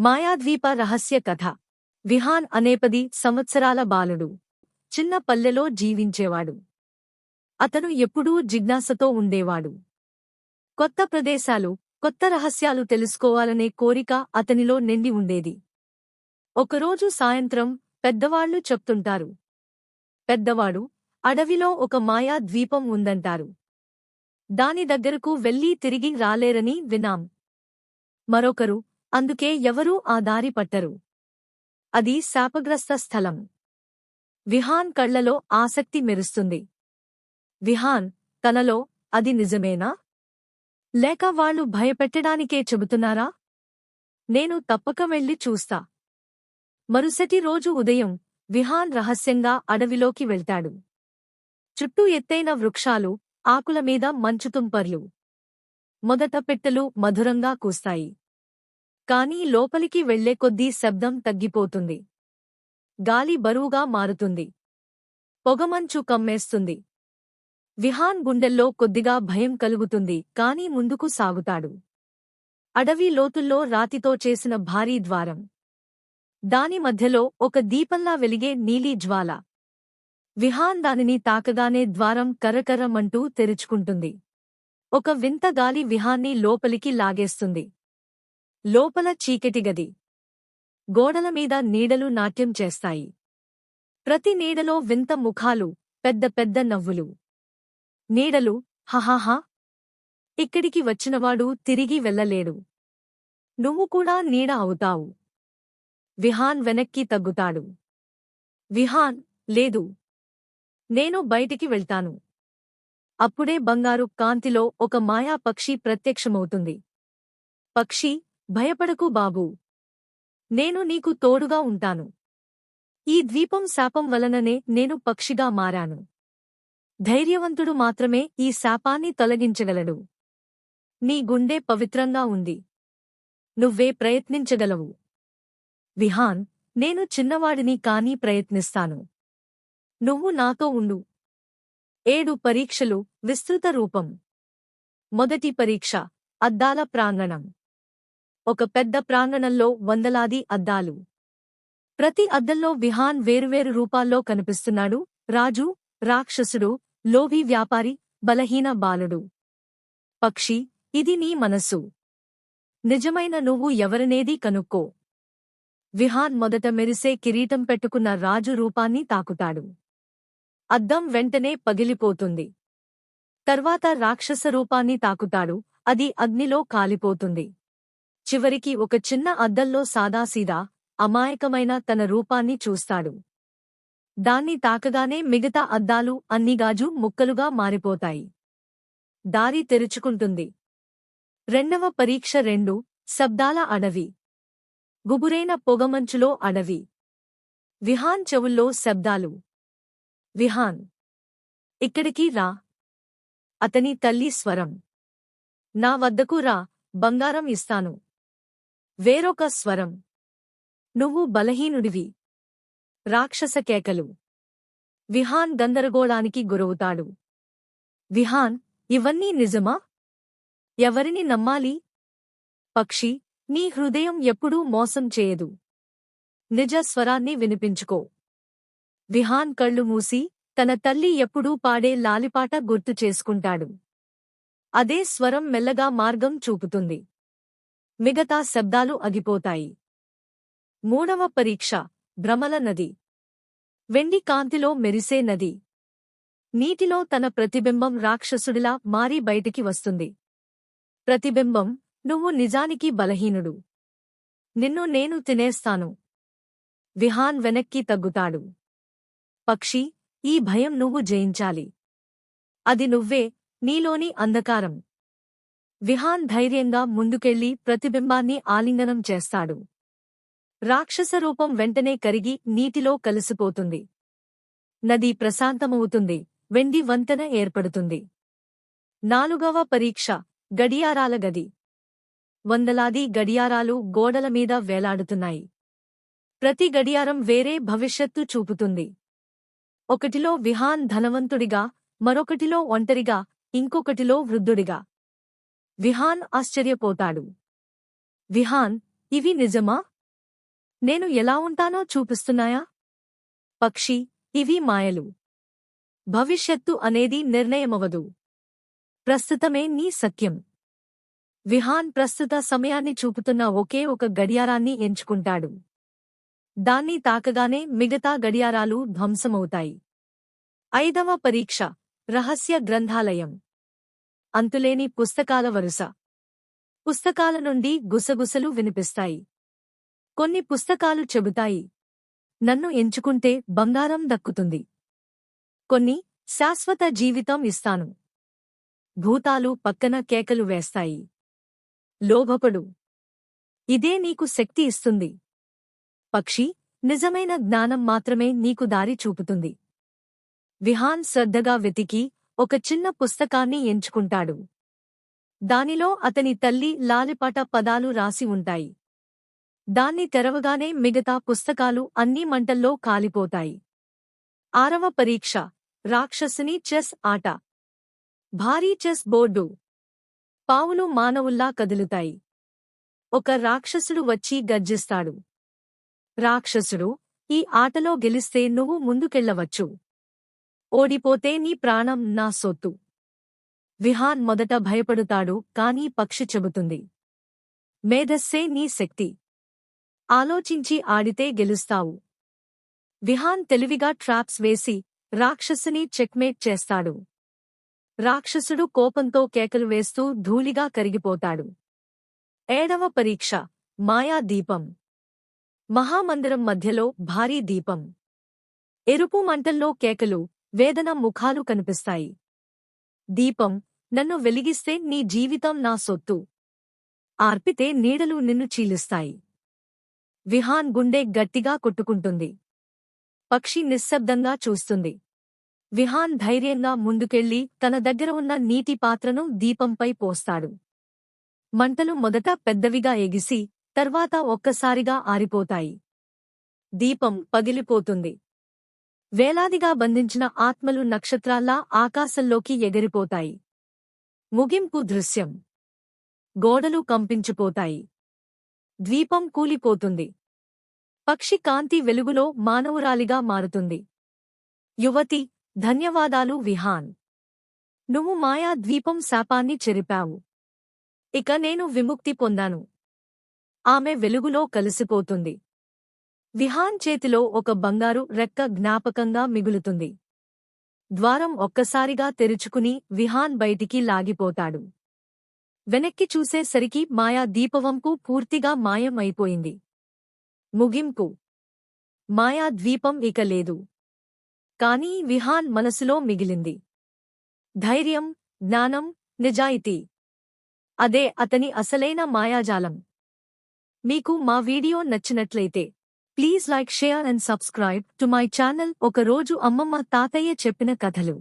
మాయాద్వీప రహస్య కథ. విహాన్ అనే 10 సంవత్సరాల బాలుడు చిన్న పల్లెలో జీవించేవాడు. అతను ఎప్పుడూ జిజ్ఞాసతో ఉండేవాడు. కొత్త ప్రదేశాలు, కొత్త రహస్యాలు తెలుసుకోవాలనే కోరిక అతనిలో నిండి ఉండేది. ఒకరోజు సాయంత్రం పెద్దవాళ్లు చెప్తుంటారు. పెద్దవాడు, అడవిలో ఒక మాయా ద్వీపం ఉందంటారు. దాని దగ్గరకు వెళ్లి తిరిగి రాలేరని విన్నాం. మరొకరు, అందుకే ఎవరూ ఆ దారి పట్టరు. అది శాపగ్రస్త స్థలం. విహాన్ కళ్లలో ఆసక్తి మెరుస్తుంది. విహాన్, తనలో, అది నిజమేనా? లేక వాళ్ళు భయపెట్టడానికే చెబుతున్నారా? నేను తప్పక వెళ్లి చూస్తా. మరుసటి రోజు ఉదయం విహాన్ రహస్యంగా అడవిలోకి వెళ్తాడు. చుట్టూ ఎత్తైన వృక్షాలు, ఆకులమీద మంచుతుంపర్లు. మొదట పిట్టలు మధురంగా కూస్తాయి. కానీ లోపలికి వెళ్లే కొద్దీ శబ్దం తగ్గిపోతుంది. గాలి బరువుగా మారుతుంది. పొగమంచు కమ్మేస్తుంది. విహాన్ గుండెల్లో కొద్దిగా భయం కలుగుతుంది, కానీ ముందుకు సాగుతాడు. అడవి లోతుల్లో రాతితో చేసిన భారీ ద్వారం. దాని మధ్యలో ఒక దీపంలా వెలిగే నీలి జ్వాల. విహాన్ దానిని తాకగానే ద్వారం కర్రకర్రమంటూ తెరుచుకుంటుంది. ఒక వింత గాలి విహాన్ని లోపలికి లాగేస్తుంది. లోపల చీకటి గది. గోడలమీద నీడలు నాట్యం చేస్తాయి. ప్రతి నీడలో వింత ముఖాలు, పెద్ద పెద్ద నవ్వులు. నీడలు, హహాహా, ఇక్కడికి వచ్చినవాడు తిరిగి వెళ్ళలేడు. నువ్వు కూడా నీడ అవుతావు. విహాన్ వెనక్కి తగ్గుతాడు. విహాన్, లేదు. నేను బయటికి వెళ్తాను. అప్పుడే బంగారు కాంతిలో ఒక మాయా పక్షి ప్రత్యక్షమవుతుంది. పక్షి, భయపడకు బాబూ. నేను నీకు తోడుగా ఉంటాను. ఈ ద్వీపం శాపం వలననే నేను పక్షిగా మారాను. ధైర్యవంతుడు మాత్రమే ఈ శాపాన్ని తొలగించగలడు. నీ గుండె పవిత్రంగా ఉంది. నువ్వే ప్రయత్నించగలవు. విహాన్, నేను చిన్నవాడిని కానీ ప్రయత్నిస్తాను. నువ్వు నాతో ఉండు. 7 పరీక్షలు, విస్తృత రూపం. మొదటి పరీక్ష, అద్దాల ప్రాంగణం. ఒక పెద్ద ప్రాంగణంలో వందలాది అద్దాలు. ప్రతి అద్దంలో విహాన్ వేరువేరు రూపాల్లో కనిపిస్తున్నాడు. రాజు, రాక్షసుడు, లోభి వ్యాపారి, బలహీన బాలుడు. పక్షి, ఇది నీ మనస్సు. నిజమైన నువ్వు ఎవరనేది కనుక్కో. విహాన్ మొదట మెరిసే కిరీటం పెట్టుకున్న రాజు రూపాన్ని తాకుతాడు. అద్దం వెంటనే పగిలిపోతుంది. తర్వాత రాక్షస రూపాన్ని తాకుతాడు. అది అగ్నిలో కాలిపోతుంది. చివరికి ఒక చిన్న అద్దంలో సాదాసీదా, అమాయకమైన తన రూపాన్ని చూస్తాడు. దాన్ని తాకగానే మిగతా అద్దాలు అన్ని గాజు ముక్కలుగా మారిపోతాయి. దారి తెరుచుకుంటుంది. రెండవ పరీక్ష 2, శబ్దాల అడవి. గుబురైన పొగమంచులో అడవి. విహాన్ చెవుల్లో శబ్దాలు. విహాన్, ఇక్కడికి రా. అతని తల్లి స్వరం. నా వద్దకు రా, బంగారం ఇస్తాను. వేరొక స్వరం. నువ్వు బలహీనుడివి. రాక్షస కేకలు. విహాన్ గందరగోళానికి గురవుతాడు. విహాన్, ఇవన్నీ నిజమా? ఎవరిని నమ్మాలి? పక్షి, నీ హృదయం ఎప్పుడూ మోసం చేయదు. నిజ స్వరాన్ని వినిపించుకో. విహాన్ కళ్ళు మూసి, తన తల్లి ఎప్పుడూ పాడే లాలిపాట గుర్తు చేసుకుంటాడు. అదే స్వరం మెల్లగా మార్గం చూపుతుంది. మిగతా శబ్దాలు అగిపోతాయి. మూడవ పరీక్ష, భ్రమల నది. వెండి కాంతిలో మెరిసే నది. నీటిలో తన ప్రతిబింబం రాక్షసుడిలా మారి బయటికి వస్తుంది. ప్రతిబింబం, నువ్వు నిజానికి బలహీనుడు. నిన్ను నేను తినేస్తాను. విహాన్ వెనక్కి తగ్గుతాడు. పక్షి, ఈ భయం నువ్వు జయించాలి. అది నువ్వే, నీలోని అంధకారం. విహాన్ ధైర్యంగా ముందుకెళ్లి ప్రతిబింబాన్ని ఆలింగనం చేస్తాడు. రాక్షస రూపం వెంటనే కరిగి నీటిలో కలిసిపోతుంది. నది ప్రశాంతమవుతుంది. వెండి వంతెన ఏర్పడుతుంది. నాలుగవ పరీక్ష, గడియారాల గది. వందలాది గడియారాలు గోడలమీద వేలాడుతున్నాయి. ప్రతి గడియారం వేరే భవిష్యత్తు చూపుతుంది. ఒకటిలో విహాన్ ధనవంతుడిగా, మరొకటిలో ఒంటరిగా, ఇంకొకటిలో వృద్ధుడిగా. విహాన్ ఆశ్చర్యపోతాడు. విహాన్, ఇవి నిజమా? నేను ఎలా ఉంటానో చూపిస్తున్నాయా? పక్షి, ఇవి మాయలు. భవిష్యత్తు అనేది నిర్ణయమవదు. ప్రస్తుతమే నీ సత్యం. విహాన్ ప్రస్తుత సమయాన్ని చూపుతున్న ఒకే ఒక గడియారాన్ని ఎంచుకుంటాడు. దాన్ని తాకగానే మిగతా గడియారాలు ధ్వంసమవుతాయి. 5వ పరీక్ష. రహస్య గ్రంథాలయం. అంతులేని పుస్తకాల వరుస. పుస్తకాల నుండి గుసగుసలు వినిపిస్తాయి. కొన్ని పుస్తకాలు చెబుతాయి, నన్ను ఎంచుకుంటే బంగారం దక్కుతుంది. కొన్ని, శాశ్వత జీవితం ఇస్తాను. భూతాలు పక్కన కేకలు వేస్తాయి, లోభపడు. ఇదే నీకు శక్తి ఇస్తుంది. పక్షి, నిజమైన జ్ఞానం మాత్రమే నీకు దారి చూపుతుంది. విహాన్ శ్రద్ధగా వెతికి ఒక చిన్న పుస్తకాన్ని ఎంచుకుంటాడు. దానిలో అతని తల్లి లాలిపాట పదాలు రాసి ఉంటాయి. దాన్ని తెరవగానే మిగతా పుస్తకాలు అన్నీ మంటల్లో కాలిపోతాయి. 6వ పరీక్ష. రాక్షసుని చెస్ ఆట. భారీ చెస్ బోర్డు. పావులు మానవుల్లా కదులుతాయి. ఒక రాక్షసుడు వచ్చి గర్జిస్తాడు. రాక్షసుడు, ఈ ఆటలో గెలిస్తే నువ్వు ముందుకెళ్లవచ్చు. ఓడిపోతే నీ ప్రాణం నా సొత్తు. విహాన్ మొదట భయపడుతాడు, కానీ పక్షి చెబుతుంది, మేధస్సే నీ శక్తి. ఆలోచించి ఆడితే గెలుస్తావు. విహాన్ తెలివిగా ట్రాప్స్ వేసి రాక్షసుని చెక్మేట్ చేస్తాడు. రాక్షసుడు కోపంతో కేకలు వేస్తూ ధూళిగా కరిగిపోతాడు. 7వ పరీక్ష. మాయా దీపం. మహామందిరం మధ్యలో భారీ దీపం. ఎరుపు మంటల్లో కేకలు, వేదన ముఖాలు కనిపిస్తాయి. దీపం, నన్ను వెలిగిస్తే నీ జీవితం నా సొత్తు. ఆర్పితే నీడలు నిన్ను చీలుస్తాయి. విహాన్ గుండె గట్టిగా కొట్టుకుంటుంది. పక్షి నిశ్శబ్దంగా చూస్తుంది. విహాన్ ధైర్యంగా ముందుకెళ్లి తన దగ్గర ఉన్న నీటి పాత్రను దీపంపై పోస్తాడు. మంటలు మొదట పెద్దవిగా ఎగిసి, తర్వాత ఒక్కసారిగా ఆరిపోతాయి. దీపం పగిలిపోతుంది. వేలాదిగా బంధించిన ఆత్మలు నక్షత్రాల్లా ఆకాశంలోకి ఎగిరిపోతాయి. ముగింపు దృశ్యం. గోడలు కంపించిపోతాయి. ద్వీపం కూలిపోతుంది. పక్షి కాంతి వెలుగులో మానవురాలిగా మారుతుంది. యువతి, ధన్యవాదాలు విహాన్. నువ్వు మాయా ద్వీపం శాపాన్ని చెరిపావు. ఇక నేను విముక్తి పొందాను. ఆమె వెలుగులో కలిసిపోతుంది. విహాన్ చేతిలో ఒక బంగారు రెక్క జ్ఞాపకంగా మిగులుతుంది. ద్వారం ఒక్కసారిగా తెరుచుకుని విహాన్ బయటికి లాగిపోతాడు. వెనక్కి చూసేసరికి మాయా దీపవంపు పూర్తిగా మాయం అయిపోయింది. ముగింపు. మాయా ద్వీపం ఇక లేదు. కానీ విహాన్ మనసులో మిగిలింది ధైర్యం, జ్ఞానం, నిజాయితీ. అదే అతని అసలైన మాయాజాలం. మీకు మా వీడియో నచ్చినట్లయితే please like, share and subscribe to my channel. ఒక రోజు అమ్మమ్మ తాతయ్య చెప్పిన కథలు.